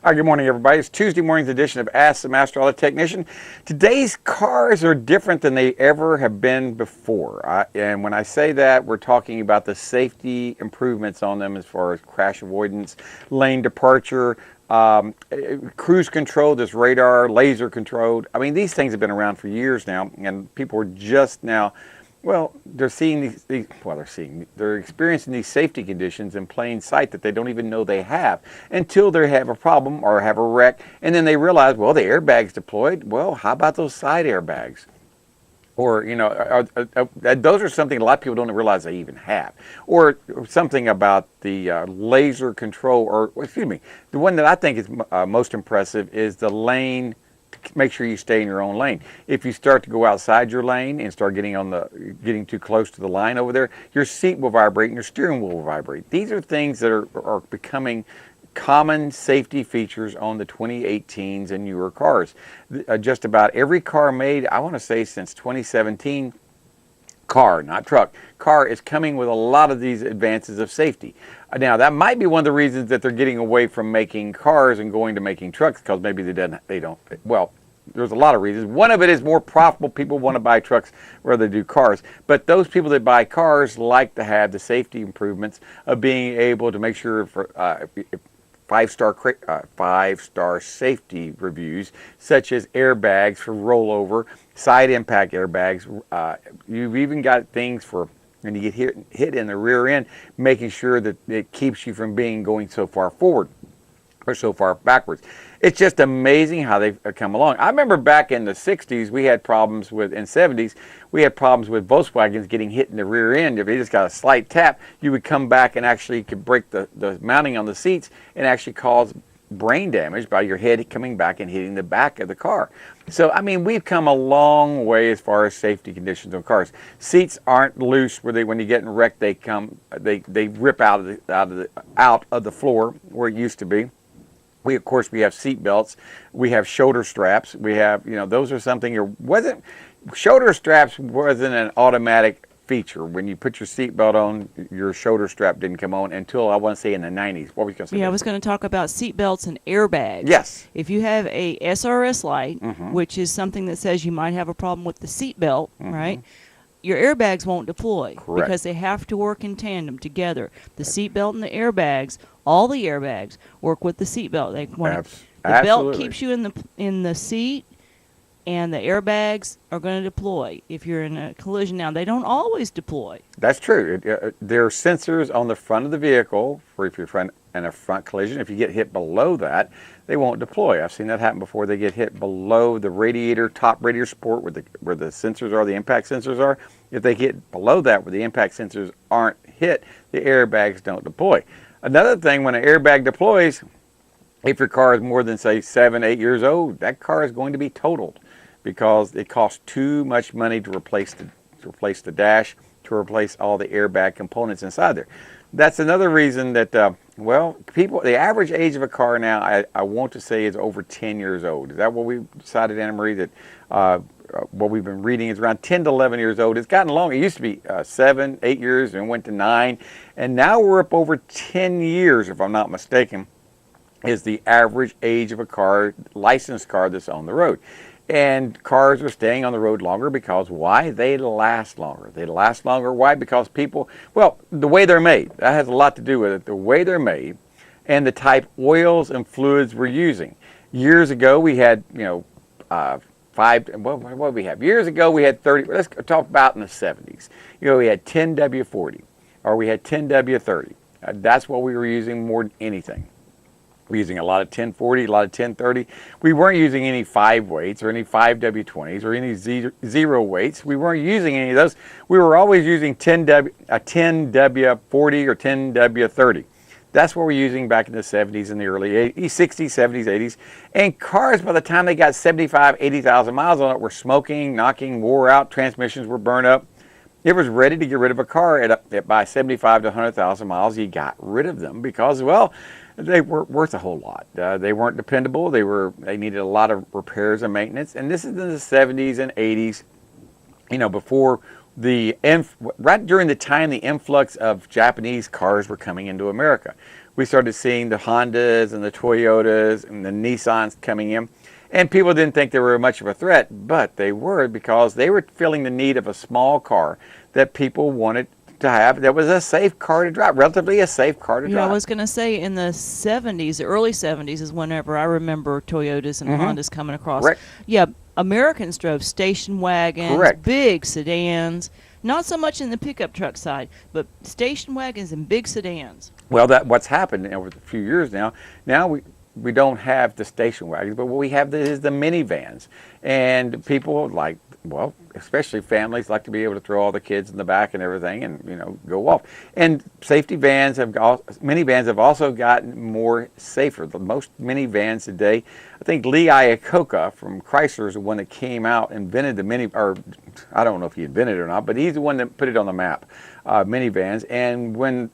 Good morning, everybody. It's Tuesday morning's edition of Ask the Master Auto Technician. Today's cars are different than they ever have been before. And when I say that, we're talking about the safety improvements on them as far as crash avoidance, lane departure, cruise control, this radar, laser controlled. I mean, these things have been around for years now, and people are just now, they're seeing they're experiencing these safety conditions in plain sight that they don't even know they have until they have a problem or have a wreck, and then they realize, well, the airbag's deployed. Well, how about those side airbags? Or, those are something a lot of people don't realize they even have. Or something about the laser control, the one that I think is most impressive is the lane. Make sure you stay in your own lane. If you start to go outside your lane and start getting too close to the line over there, your seat will vibrate and your steering wheel will vibrate. These are things that are becoming common safety features on the 2018s and newer cars. Just about every car made, I want to say since 2017, car, not truck, car is coming with a lot of these advances of safety. Now, that might be one of the reasons that they're getting away from making cars and going to making trucks, because maybe they don't. Well, there's a lot of reasons. One of it is more profitable. People want to buy trucks rather than do cars. But those people that buy cars like to have the safety improvements of being able to make sure for five-star safety reviews, such as airbags for rollover, side impact airbags. You've even got things for when you get hit in the rear end, making sure that it keeps you from going so far forward or so far backwards. It's just amazing how they've come along. I remember back in the 60s, we had problems with, in 70s, we had problems with Volkswagens getting hit in the rear end. If you just got a slight tap, you would come back and actually could break the mounting on the seats and actually cause brain damage by your head coming back and hitting the back of the car. So, I mean, we've come a long way as far as safety conditions on cars. Seats aren't loose where when you get wrecked, they rip out of the floor where it used to be. Of course, we have seat belts. We have shoulder straps. We have, those are something. Shoulder straps wasn't an automatic feature. When you put your seat belt on, your shoulder strap didn't come on until, I want to say, in the 90s. What were you going to say? Yeah, I was going to talk about seat belts and airbags. Yes. If you have a SRS light, which is something that says you might have a problem with the seat belt, right? Your airbags won't deploy. Correct. Because they have to work in tandem together. The seat belt and the airbags, all the airbags work with the seat belt. The belt keeps you in the seat, and the airbags are going to deploy if you're in a collision. Now, they don't always deploy. That's true. There are sensors on the front of the vehicle for if you're in a front collision. If you get hit below that, they won't deploy. I've seen that happen before. They get hit below the top radiator support where the sensors are, the impact sensors are. If they get below that where the impact sensors aren't hit, the airbags don't deploy. Another thing, when an airbag deploys, if your car is more than, say, 7, 8 years old, that car is going to be totaled because it costs too much money to replace the dash, to replace all the airbag components inside there. That's another reason that, the average age of a car now, I want to say, is over 10 years old. Is that what we decided, Anna Marie, that what we've been reading is around 10 to 11 years old. It's gotten longer. It used to be 7, 8 years and went to 9. And now we're up over 10 years, if I'm not mistaken, is the average age of a car, licensed car that's on the road. And cars are staying on the road longer because why? They last longer. They last longer. Why? Because the way they're made. That has a lot to do with it. The way they're made and the type oils and fluids we're using. Years ago, we had, what did we have? Years ago, we had 30. Let's talk about in the 70s. We had 10W40 or we had 10W30. That's what we were using more than anything. We're using a lot of 1040, a lot of 1030. We weren't using any 5 weights or any 5W20s or any 0 weights. We weren't using any of those. We were always using a 10W40 or 10W30. That's what we're using back in the 70s and the early 80s, 60s, 70s, 80s. And cars, by the time they got 75, 80,000 miles on it, were smoking, knocking, wore out, transmissions were burned up. It was ready to get rid of a car at by 75 to 100,000 miles. You got rid of them because, they weren't worth a whole lot. They weren't dependable. They needed a lot of repairs and maintenance. And this is in the 70s and 80s, before right during the time the influx of Japanese cars were coming into America. We started seeing the Hondas and the Toyotas and the Nissans coming in. And people didn't think they were much of a threat, but they were, because they were feeling the need of a small car that people wanted to have that was a safe car to drive, relatively a safe car to drive. Yeah, I was going to say in the 70s, the early 70s is whenever I remember Toyotas and Hondas coming across. Correct. Yeah, Americans drove station wagons, Correct. big sedans, not so much in the pickup truck side, but station wagons and big sedans. Well, what's happened over a few years now. Now we don't have the station wagons, but what we have is the minivans, and people like, well, especially families like to be able to throw all the kids in the back and everything, and go off. And safety vans minivans have also gotten more safer. The most minivans today, I think Lee Iacocca from Chrysler is the one that came out, invented the or I don't know if he invented it or not, but he's the one that put it on the map, minivans. And when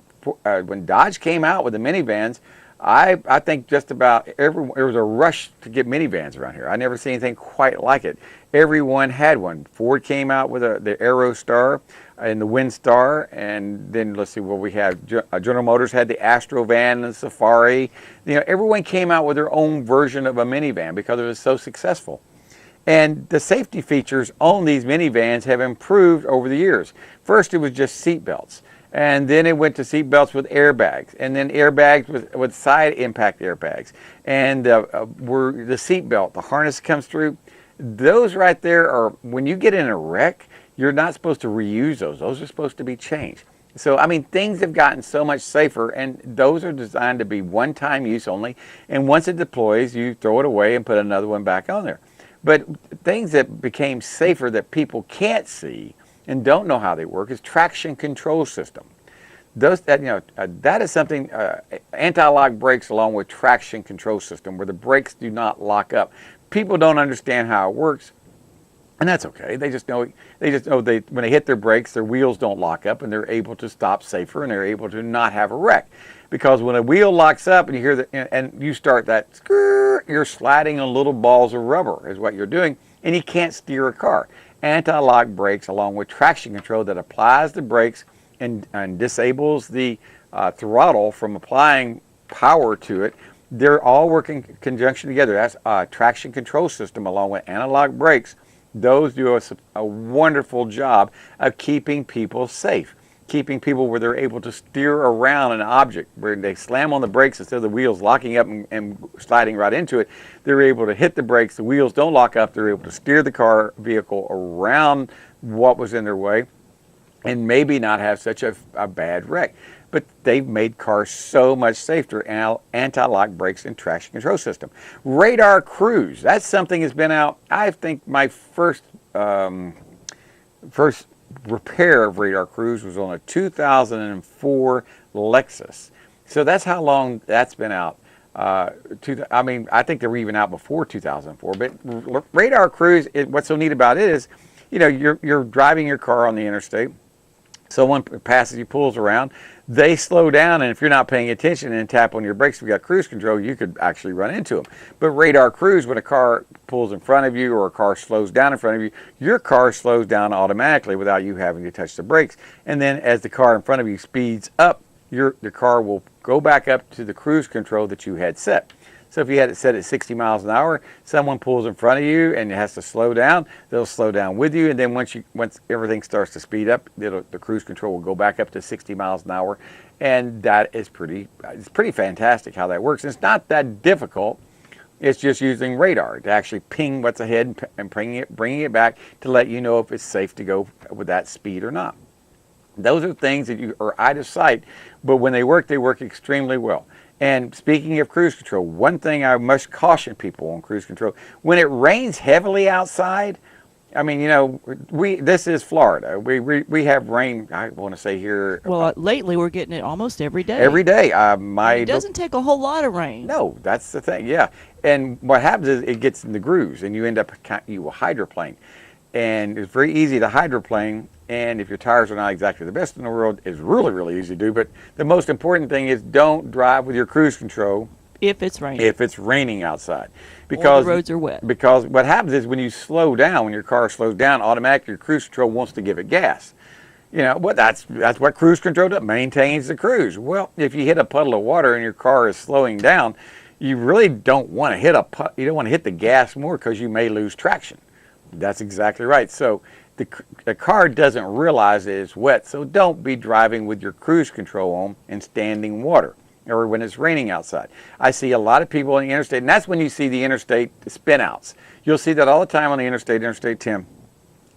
Dodge came out with the minivans, I think just about everyone, there was a rush to get minivans around here. I never seen anything quite like it. Everyone had one. Ford came out with the Aerostar and the Windstar, and then let's see what we have. General Motors had the Astrovan and the Safari. Everyone came out with their own version of a minivan because it was so successful. And the safety features on these minivans have improved over the years. First, it was just seat belts. And then it went to seat belts with airbags, and then airbags with side impact airbags. And the seat belt, the harness comes through. Those right there are, when you get in a wreck, you're not supposed to reuse those. Those are supposed to be changed. So, I mean, things have gotten so much safer, and those are designed to be one-time use only. And once it deploys, you throw it away and put another one back on there. But things that became safer that people can't see and don't know how they work is traction control system. That is something, anti-lock brakes along with traction control system, where the brakes do not lock up. People don't understand how it works, and that's okay. They just know when they hit their brakes, their wheels don't lock up, and they're able to stop safer, and they're able to not have a wreck. Because when a wheel locks up and you hear and you start that skrrr, you're sliding on little balls of rubber is what you're doing, and you can't steer a car. Anti-lock brakes along with traction control that applies the brakes and disables the throttle from applying power to it, they're all working in conjunction together. That's a traction control system along with anti-lock brakes. Those do a wonderful job of keeping people safe, keeping people where they're able to steer around an object. Where they slam on the brakes instead of the wheels locking up and sliding right into it, they're able to hit the brakes, the wheels don't lock up, they're able to steer the vehicle around what was in their way and maybe not have such a bad wreck. But they've made cars so much safer, anti-lock brakes and traction control system. Radar Cruise, that's something that's been out. I think my first repair of Radar Cruise was on a 2004 Lexus. So that's how long that's been out. I think they were even out before 2004. But Radar Cruise, what's so neat about it is, you're driving your car on the interstate. Someone passes you, pulls around, they slow down, and if you're not paying attention and tap on your brakes, if you got cruise control, you could actually run into them. But Radar Cruise, when a car pulls in front of you or a car slows down in front of you, your car slows down automatically without you having to touch the brakes. And then as the car in front of you speeds up, the car will go back up to the cruise control that you had set. So if you had it set at 60 miles an hour, someone pulls in front of you and it has to slow down, they'll slow down with you. And then once everything starts to speed up, the cruise control will go back up to 60 miles an hour. And that is pretty fantastic how that works. And it's not that difficult. It's just using radar to actually ping what's ahead and bringing it back to let you know if it's safe to go with that speed or not. Those are things that are out of sight, but when they work extremely well. And speaking of cruise control, one thing I must caution people on cruise control, when it rains heavily outside, I mean, this is Florida. We have rain, I want to say here. Well, lately we're getting it almost every day. Every day. It doesn't take a whole lot of rain. No, that's the thing, yeah. And what happens is it gets in the grooves, and you end up, you hydroplane. And it's very easy to hydroplane. And if your tires are not exactly the best in the world, it's really, really easy to do. But the most important thing is don't drive with your cruise control If it's raining. If it's raining outside. Because the roads are wet. Because what happens is when you slow down, when your car slows down, automatically your cruise control wants to give it gas. You know, well, that's what cruise control does, maintains the cruise. Well, if you hit a puddle of water and your car is slowing down, you really don't want to hit the gas more because you may lose traction. That's exactly right. So the car doesn't realize that it's wet, so don't be driving with your cruise control on in standing water or when it's raining outside. I see a lot of people on the interstate, and that's when you see the interstate spinouts. You'll see that all the time on the Interstate 10.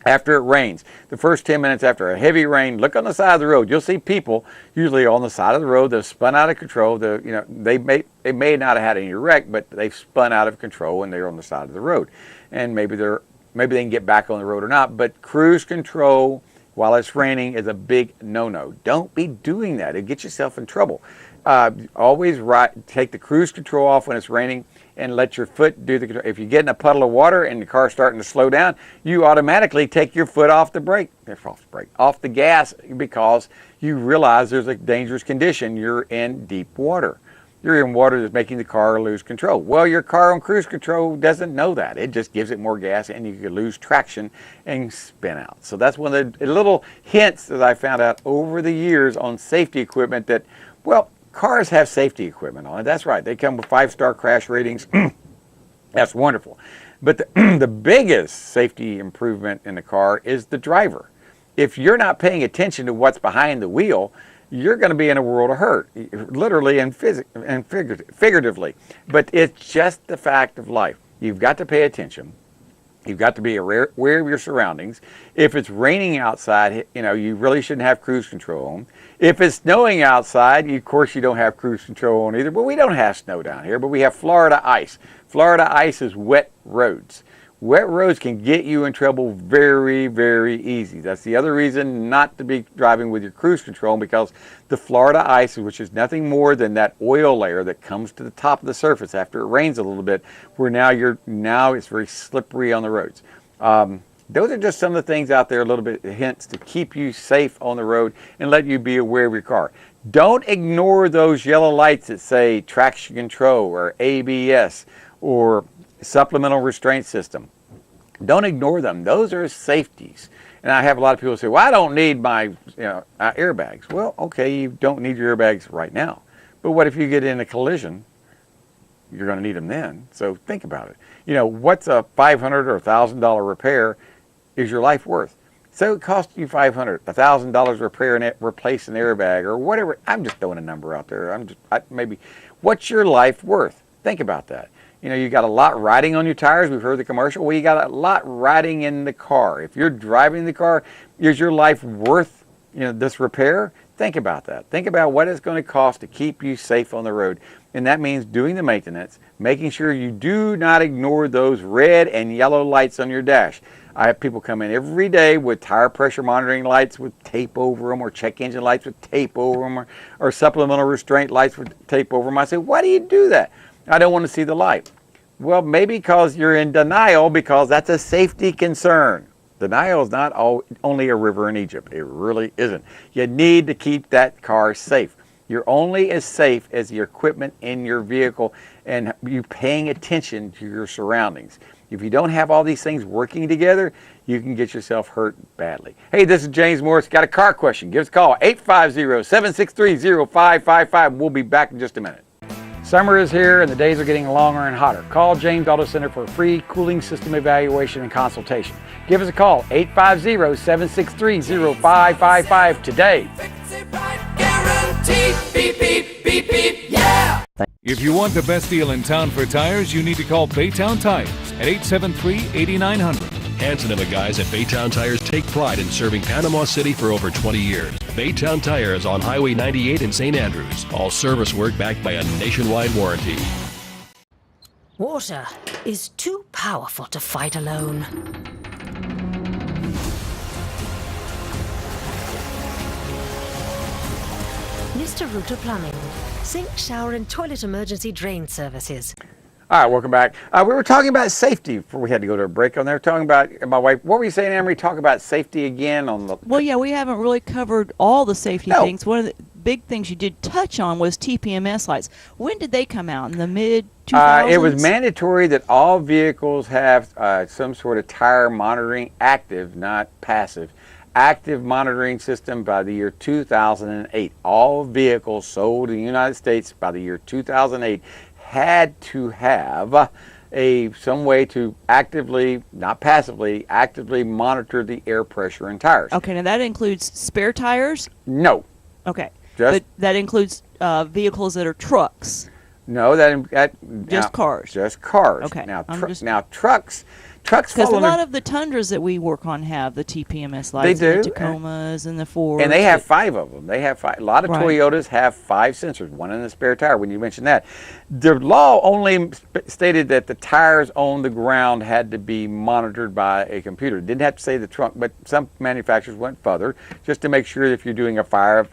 After it rains, the first 10 minutes after a heavy rain, look on the side of the road. You'll see people usually on the side of the road that have spun out of control. They may not have had any wreck, but they've spun out of control and they're on the side of the road. And maybe they can get back on the road or not. But cruise control while it's raining is a big no-no. Don't be doing that. It gets yourself in trouble. Always take the cruise control off when it's raining and let your foot do the control. If you get in a puddle of water and the car's starting to slow down, you automatically take your foot off the gas, because you realize there's a dangerous condition. You're in deep water. You're in water that's making the car lose control. Well, your car on cruise control doesn't know that. It just gives it more gas and you could lose traction and spin out. So that's one of the little hints that I found out over the years on safety equipment that, well, cars have safety equipment on it. That's right. They come with 5-star crash ratings. That's wonderful. But the biggest safety improvement in the car is the driver. If you're not paying attention to what's behind the wheel, you're going to be in a world of hurt, literally and figuratively. But it's just the fact of life. You've got to pay attention. You've got to be aware of your surroundings. If it's raining outside, you really shouldn't have cruise control on. If it's snowing outside, of course you don't have cruise control on either. But we don't have snow down here, but we have Florida ice. Florida ice is wet roads. Wet roads can get you in trouble very, very easy. That's the other reason not to be driving with your cruise control, because the Florida ice, which is nothing more than that oil layer that comes to the top of the surface after it rains a little bit, where now it's very slippery on the roads. Those are just some of the things out there, a little bit hints to keep you safe on the road and let you be aware of your car. Don't ignore those yellow lights that say traction control or ABS or supplemental restraint system. Don't ignore them. Those are safeties. And I have a lot of people say, well, I don't need my airbags. Well, okay, you don't need your airbags right now. But what if you get in a collision? You're going to need them then. So think about it. What's a $500 or $1,000 repair is your life worth? So it costs you $500, $1,000 repair and replace an airbag or whatever. I'm just throwing a number out there. Maybe. What's your life worth? Think about that. You got a lot riding on your tires. We've heard the commercial. Well, you got a lot riding in the car. If you're driving the car, is your life worth, this repair? Think about that. Think about what it's going to cost to keep you safe on the road. And that means doing the maintenance, making sure you do not ignore those red and yellow lights on your dash. I have people come in every day with tire pressure monitoring lights with tape over them, or check engine lights with tape over them, or supplemental restraint lights with tape over them. I say, why do you do that? I don't want to see the light. Well, maybe because you're in denial, because that's a safety concern. Denial is not only a river in Egypt. It really isn't. You need to keep that car safe. You're only as safe as the equipment in your vehicle and you paying attention to your surroundings. If you don't have all these things working together, you can get yourself hurt badly. Hey, this is James Morris. Got a car question? Give us a call, 850-763-0555. We'll be back in just a minute. Summer is here and the days are getting longer and hotter. Call James Auto Center for a free cooling system evaluation and consultation. Give us a call, 850-763-0555 today. Beep, beep, beep, beep, yeah! If you want the best deal in town for tires, you need to call Baytown Tires at 873-8900. Hanson and the guys at Baytown Tires take pride in serving Panama City for over 20 years. Baytown Tires on Highway 98 in St. Andrews. All service work backed by a nationwide warranty. Water is too powerful to fight alone. Mr. Ruta Plumbing. Sink, shower and toilet emergency drain services. All right, welcome back. We were talking about safety before we had to go to a break on there. Talking about my wife. What were you saying, Emery? Talk about safety again on the. Well, yeah, we haven't really covered all the safety No. things. One of the big things you did touch on was TPMS lights. When did they come out? In the mid 2000s? It was mandatory that all vehicles have some sort of tire monitoring, active, not passive, active monitoring system by the year 2008. All vehicles sold in the United States by the year 2008 had to have some way to actively, not passively, actively monitor the air pressure in tires. Okay, now that includes spare tires? No. Okay. Just- but that includes vehicles that are trucks. No, Just cars. Just cars. Okay, Now, I'm just- now trucks Because a fall lot under, of the Tundras that we work on have the TPMS lights. They and do, the Tacomas and the Fords. and they have 5 of them. They have 5. A lot of Right. Toyotas have 5 sensors, one in the spare tire. When you mentioned that, the law only stated that the tires on the ground had to be monitored by a computer. It didn't have to say the trunk, but some manufacturers went further just to make sure that if you're doing a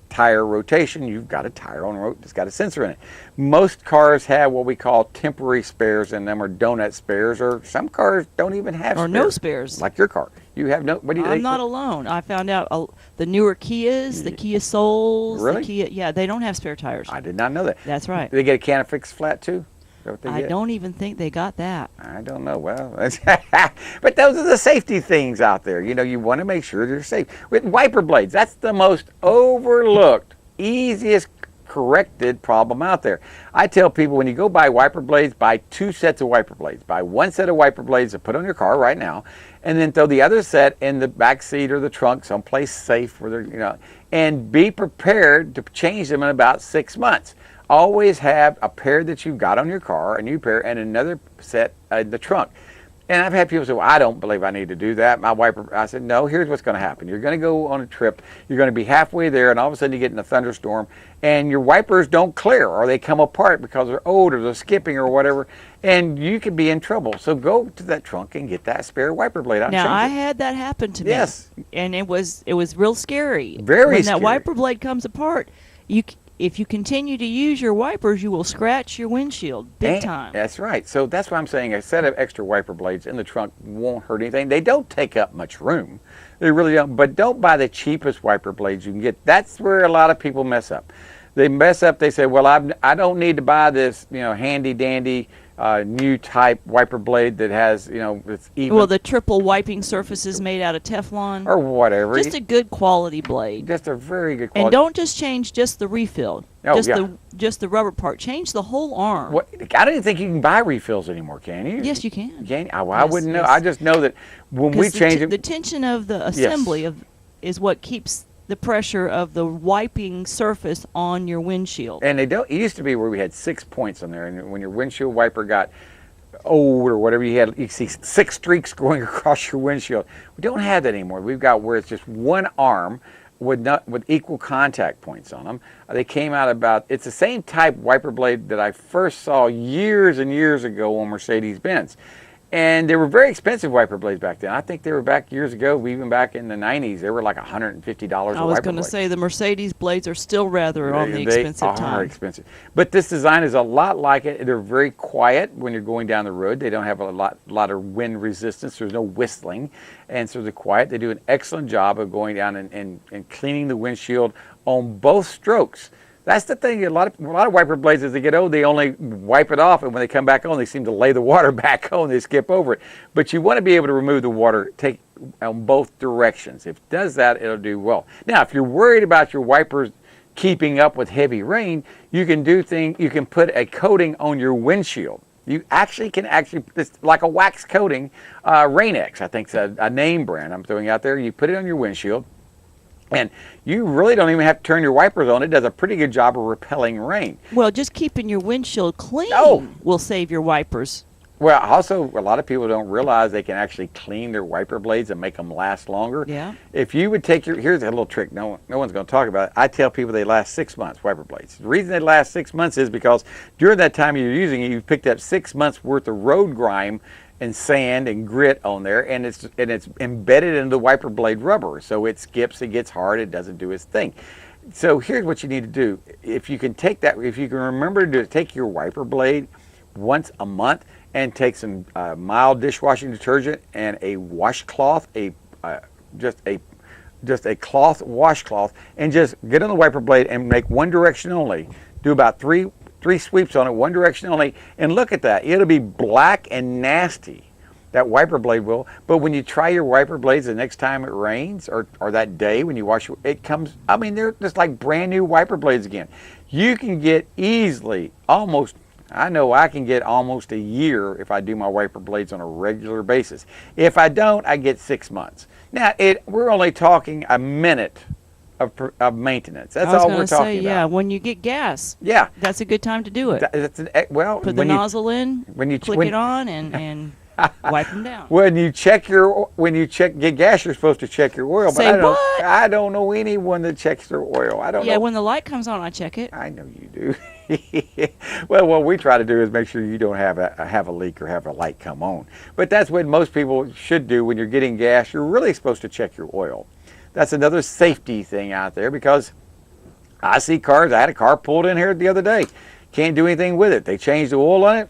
tire rotation, you've got a tire on the road that's got a sensor in it. Most cars have what we call temporary spares in them, or donut spares, or some cars don't even have Or spares. no spares. Like your car. You have no. What do you? I'm not alone. I found out the newer Kias, the Kia Souls, Really? the Kia, yeah, they don't have spare tires. I did not know that. That's right. Do they get a can of fixed flat too? Is that what they I get? don't even think they got that. I don't know. Well, but those are the safety things out there. You know, you want to make sure they're safe. With wiper blades, that's the most overlooked, easiest corrected problem out there. I tell people, when you go buy wiper blades, buy 2 sets of wiper blades. Buy 1 set of wiper blades to put on your car right now, and then throw the other set in the back seat or the trunk, someplace safe where they're, and be prepared to change them in about 6 months. Always have a pair that you've got on your car, a new pair, and another set in the trunk. And I've had people say, well, I don't believe I need to do that. My wiper, I said, no, here's what's going to happen. You're going to go on a trip. You're going to be halfway there, and all of a sudden you get in a thunderstorm, and your wipers don't clear, or they come apart because they're old, or they're skipping, or whatever, and you could be in trouble. So go to that trunk and get that spare wiper blade out. Now, I and change it. had that happen to me. Yes. And it was real scary. Very when scary. that wiper blade comes apart, if you continue to use your wipers, you will scratch your windshield big time. That's right. So that's why I'm saying a set of extra wiper blades in the trunk won't hurt anything. They don't take up much room. They really don't. But don't buy the cheapest wiper blades you can get. That's where a lot of people mess up. They mess up. They say, well, I don't need to buy this, handy dandy new type wiper blade that has, it's even. Well, the triple wiping surfaces made out of Teflon. Or whatever. Just a good quality blade. Just a very good quality. And don't just change just the refill. Oh, just the rubber part. Change the whole arm. What, I don't even think you can buy refills anymore, can you? Yes, you can. Can you? I Yes, wouldn't know. yes. I just know that when we 'Cause change it. the tension of the assembly is what keeps the pressure of the wiping surface on your windshield. And it used to be where we had 6 points on there, and when your windshield wiper got old or whatever, you see 6 streaks going across your windshield. We don't have that anymore. We've got where it's just one arm with equal contact points on them. They came out it's the same type wiper blade that I first saw years and years ago on Mercedes-Benz. And they were very expensive wiper blades back then. I think they were back years ago, even back in the 90s. They were like $150 I was going to say the Mercedes blades are still rather on the expensive They are time. expensive. But this design is a lot like it. They're very quiet when you're going down the road. They don't have a lot of wind resistance. There's no whistling. And so they're quiet. They do an excellent job of going down and cleaning the windshield on both strokes. That's the thing. A lot of wiper blades, as they get old, they only wipe it off, and when they come back on, they seem to lay the water back on. They skip over it. But you want to be able to remove the water, take on both directions. If it does that, it'll do well. Now, if you're worried about your wipers keeping up with heavy rain, you can You can put a coating on your windshield. You can it's like a wax coating. Rain-X, I think, is a name brand I'm throwing out there. You put it on your windshield. And you really don't even have to turn your wipers on. It does a pretty good job of repelling rain. Well, just keeping your windshield clean will save your wipers. Well, also, a lot of people don't realize they can actually clean their wiper blades and make them last longer. Yeah. If you would here's a little trick no one's going to talk about it. I tell people they last 6 months, wiper blades. The reason they last 6 months is because during that time you're using it, you've picked up 6 months worth of road grime and sand and grit on there, and it's embedded into the wiper blade rubber. So it skips, it gets hard, it doesn't do its thing. So here's what you need to do. If you can remember to take your wiper blade, once a month and take some mild dishwashing detergent and a washcloth, just a cloth washcloth, and just get on the wiper blade and make one direction only. Do about three sweeps on it, one direction only, and look at that. It'll be black and nasty. That wiper blade will. But when you try your wiper blades the next time it rains, or that day when you wash it, comes, I mean, they're just like brand new wiper blades again. You can get easily almost, I know I can get almost a year if I do my wiper blades on a regular basis. If I don't, I get 6 months. Now, we're only talking a minute of maintenance. That's all we're talking about. Yeah, when you get gas. Yeah. That's a good time to do it. Put the nozzle in, click it on, and wipe them down. When you get gas, you're supposed to check your oil. Say but what? I don't know anyone that checks their oil. I don't know. Yeah, when the light comes on, I check it. I know you do. Well, what we try to do is make sure you don't have a leak or have a light come on. But that's what most people should do when you're getting gas. You're really supposed to check your oil. That's another safety thing out there, because I see cars. I had a car pulled in here the other day. Can't do anything with it. They changed the oil on it.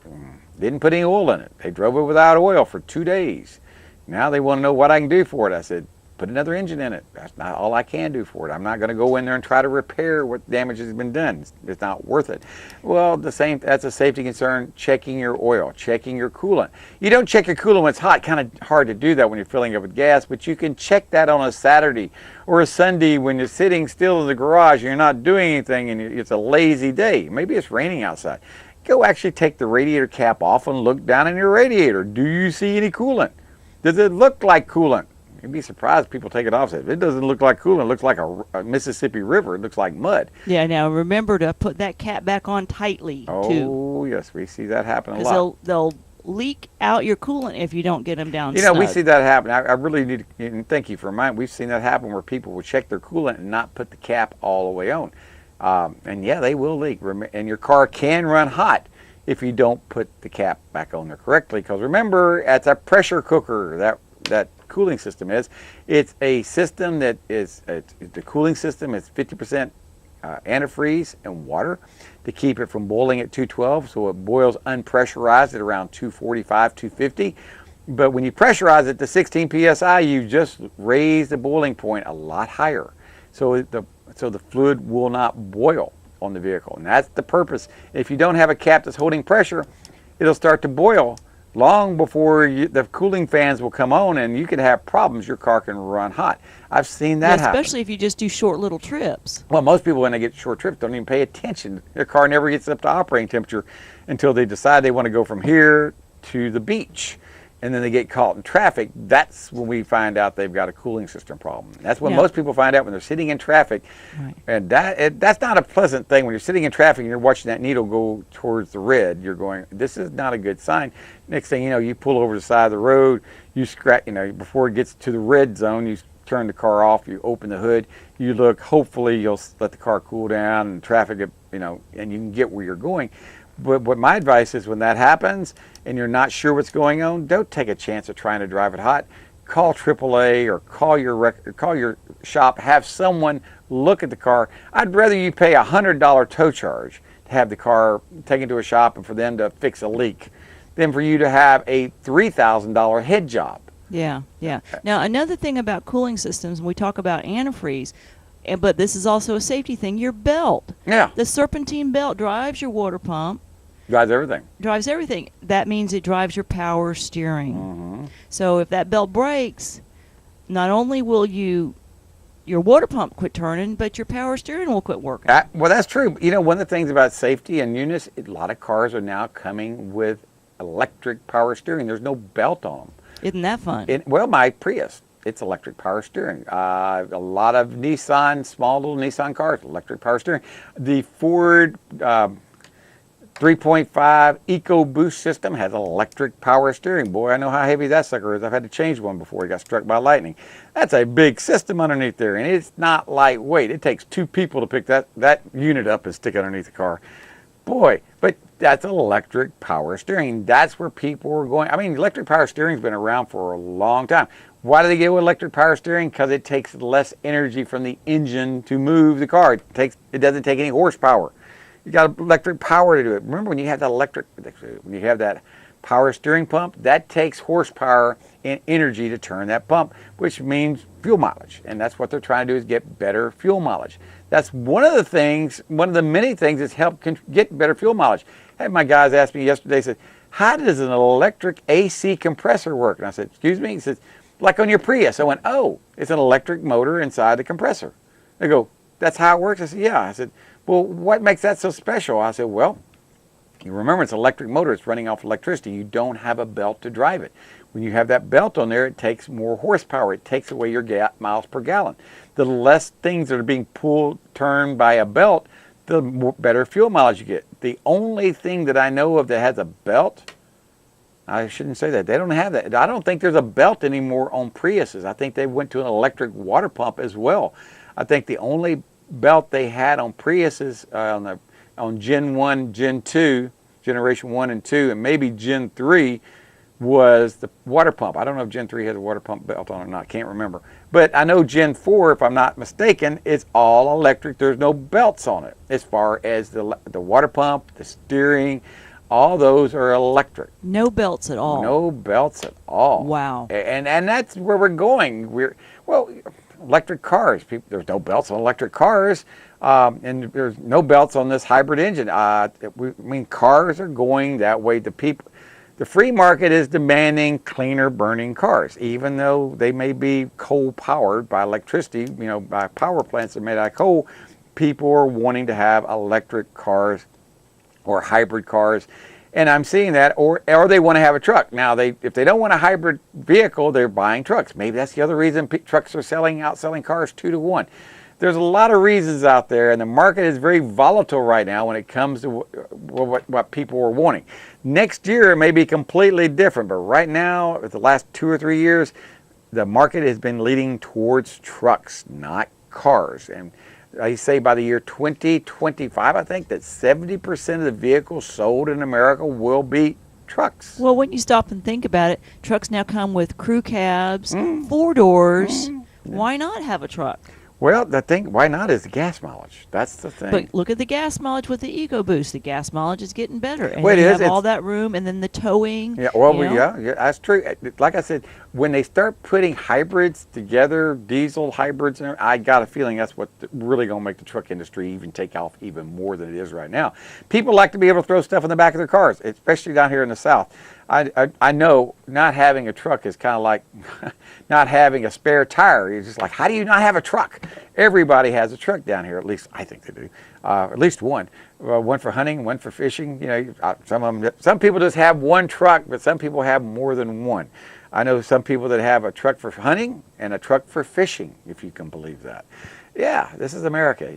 Didn't put any oil in it. They drove it without oil for 2 days. Now they want to know what I can do for it. I said, put another engine in it. That's not all I can do for it. I'm not going to go in there and try to repair what damage has been done. It's not worth it. Well, that's a safety concern. Checking your oil, checking your coolant. You don't check your coolant when it's hot. Kind of hard to do that when you're filling up with gas, but you can check that on a Saturday or a Sunday when you're sitting still in the garage and you're not doing anything and it's a lazy day. Maybe it's raining outside. Go actually take the radiator cap off and look down in your radiator. Do you see any coolant? Does it look like coolant? You'd be surprised if people take it off and say, it doesn't look like coolant. It looks like a Mississippi River. It looks like mud. Yeah, now remember to put that cap back on tightly, too. Oh, yes, we see that happen a lot. Because they'll leak out your coolant if you don't get them down You know, snug. we see that happen. I really need to, and thank you for reminding. We've seen that happen where people will check their coolant and not put the cap all the way on. And yeah, they will leak. And your car can run hot if you don't put the cap back on there correctly. Because remember, it's a pressure cooker, that cooling system is. It's a system that is, the cooling system is 50% antifreeze and water to keep it from boiling at 212. So it boils unpressurized at around 245, 250. But when you pressurize it to 16 psi, you just raise the boiling point a lot higher. So the fluid will not boil on the vehicle, and that's the purpose. If you don't have a cap that's holding pressure, it'll start to boil long before the cooling fans will come on, and you can have problems. Your car can run hot. I've seen that happen. Especially if you just do short little trips. Well, most people, when they get short trips, don't even pay attention. Their car never gets up to operating temperature until they decide they want to go from here to the beach. And then they get caught in traffic. That's when we find out they've got a cooling system problem. That's when most people find out, when they're sitting in traffic. Right. And that's not a pleasant thing. When you're sitting in traffic and you're watching that needle go towards the red, you're going, this is not a good sign. Next thing you know, you pull over the side of the road, you scratch, before it gets to the red zone, you turn the car off, you open the hood, you look, hopefully you'll let the car cool down and traffic, and you can get where you're going. But what my advice is, when that happens and you're not sure what's going on, don't take a chance of trying to drive it hot. Call AAA or call your shop. Have someone look at the car. I'd rather you pay a $100 tow charge to have the car taken to a shop and for them to fix a leak than for you to have a $3,000 head job. Yeah, yeah. Now, another thing about cooling systems, we talk about antifreeze, but this is also a safety thing, your belt. Yeah. The serpentine belt drives your water pump. Drives everything. Drives everything. That means it drives your power steering. Mm-hmm. So if that belt breaks, not only will your water pump quit turning, but your power steering will quit working. Well, that's true. One of the things about safety and newness, a lot of cars are now coming with electric power steering. There's no belt on them. Isn't that fun? My Prius, it's electric power steering. A lot of small little Nissan cars, electric power steering. The Ford 3.5 EcoBoost system has electric power steering. Boy, I know how heavy that sucker is. I've had to change one before he got struck by lightning. That's a big system underneath there, and it's not lightweight. It takes 2 people to pick that unit up and stick it underneath the car. Boy, but that's electric power steering. That's where people are going. Electric power steering's been around for a long time. Why do they get with electric power steering? Because it takes less energy from the engine to move the car. It doesn't take any horsepower. You got electric power to do it. Remember when you have that power steering pump, that takes horsepower and energy to turn that pump, which means fuel mileage. And that's what they're trying to do, is get better fuel mileage. That's one of the many things that's helped get better fuel mileage. I had my guys ask me yesterday, said, how does an electric AC compressor work? And I said, excuse me? He said, like on your Prius. I went, oh, it's an electric motor inside the compressor. They go, that's how it works? I said, yeah. I said, well, what makes that so special? I said, well, you remember it's an electric motor. It's running off electricity. You don't have a belt to drive it. When you have that belt on there, it takes more horsepower. It takes away your miles per gallon. The less things that are being turned by a belt, the better fuel mileage you get. The only thing that I know of that has a belt, I shouldn't say that. They don't have that. I don't think there's a belt anymore on Priuses. I think they went to an electric water pump as well. I think the only belt they had on Priuses on Gen 1, Gen 2, Generation 1 and 2, and maybe Gen 3 was the water pump. I don't know if Gen 3 has a water pump belt on it or not. I can't remember. But I know Gen 4, if I'm not mistaken, it's all electric. There's no belts on it. As far as the water pump, the steering, all those are electric. No belts at all. No belts at all. Wow. And that's where we're going. Electric cars. There's no belts on electric cars. And there's no belts on this hybrid engine. Cars are going that way. The free market is demanding cleaner burning cars, even though they may be coal powered by electricity, by power plants that are made out of coal. People are wanting to have electric cars or hybrid cars. And I'm seeing that, or they want to have a truck. Now, if they don't want a hybrid vehicle, they're buying trucks. Maybe that's the other reason trucks are outselling cars 2-to-1. There's a lot of reasons out there, and the market is very volatile right now when it comes to what people are wanting. Next year, it may be completely different, but right now, the last 2 or 3 years, the market has been leading towards trucks, not cars. And I say by the year 2025, I think that 70% of the vehicles sold in America will be trucks. Well, when you stop and think about it, trucks now come with crew cabs, 4 doors. Why not have a truck? Well, the thing, why not, is the gas mileage. That's the thing. But look at the gas mileage with the EcoBoost. The gas mileage is getting better. And well, you have all that room, and then the towing. Yeah, yeah, that's true. Like I said, when they start putting hybrids together, diesel hybrids, I got a feeling that's what really going to make the truck industry even take off even more than it is right now. People like to be able to throw stuff in the back of their cars, especially down here in the South. I know not having a truck is kind of like not having a spare tire. You're just like, how do you not have a truck? Everybody has a truck down here. At least I think they do. At least one. One for hunting, one for fishing. Some people just have one truck, but some people have more than one. I know some people that have a truck for hunting and a truck for fishing, if you can believe that. Yeah, this is America.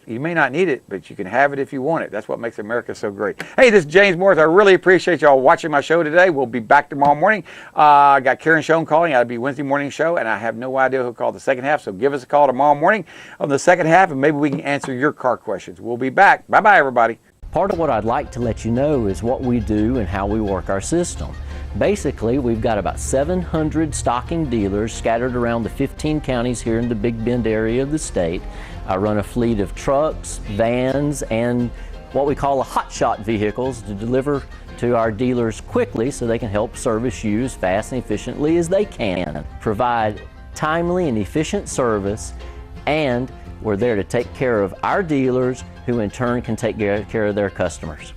You may not need it, but you can have it if you want it. That's what makes America so great. Hey, this is James Morris. I really appreciate y'all watching my show today. We'll be back tomorrow morning. I got Karen Schoen calling. That'll be Wednesday morning show, and I have no idea who'll call the second half, so give us a call tomorrow morning on the second half, and maybe we can answer your car questions. We'll be back. Bye-bye, everybody. Part of what I'd like to let you know is what we do and how we work our system. Basically, we've got about 700 stocking dealers scattered around the 15 counties here in the Big Bend area of the state. I run a fleet of trucks, vans, and what we call hotshot vehicles to deliver to our dealers quickly so they can help service you as fast and efficiently as they can. Provide timely and efficient service, and we're there to take care of our dealers, who in turn can take care of their customers.